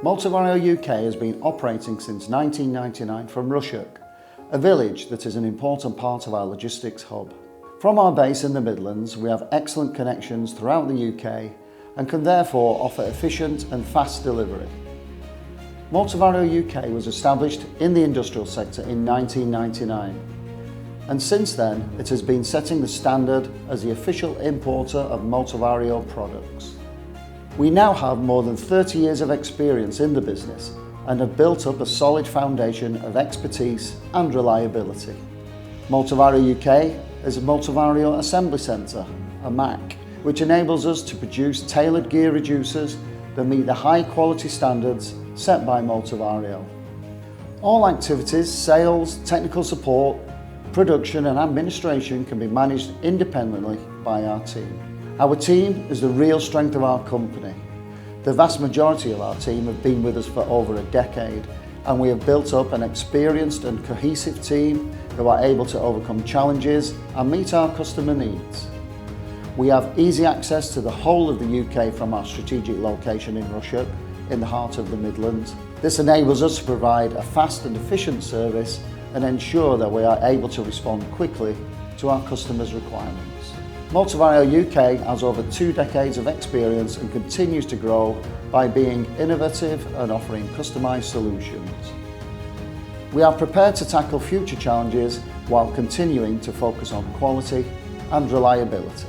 Motovario UK has been operating since 1999 from Rushock, a village that is an important part of our logistics hub. From our base in the Midlands, we have excellent connections throughout the UK and can therefore offer efficient and fast delivery. Motovario UK was established in the industrial sector in 1999, and since then it has been setting the standard as the official importer of Motovario products. We now have more than 30 years of experience in the business and have built up a solid foundation of expertise and reliability. Motovario UK is a Motovario Assembly Centre, a MAC, which enables us to produce tailored gear reducers that meet the high quality standards set by Motovario. All activities, sales, technical support, production and administration can be managed independently by our team. Our team is the real strength of our company. The vast majority of our team have been with us for over a decade, and we have built up an experienced and cohesive team who are able to overcome challenges and meet our customer needs. We have easy access to the whole of the UK from our strategic location in Rushock, in the heart of the Midlands. This enables us to provide a fast and efficient service and ensure that we are able to respond quickly to our customers' requirements. Motovario UK has over 2 decades of experience and continues to grow by being innovative and offering customised solutions. We are prepared to tackle future challenges while continuing to focus on quality and reliability.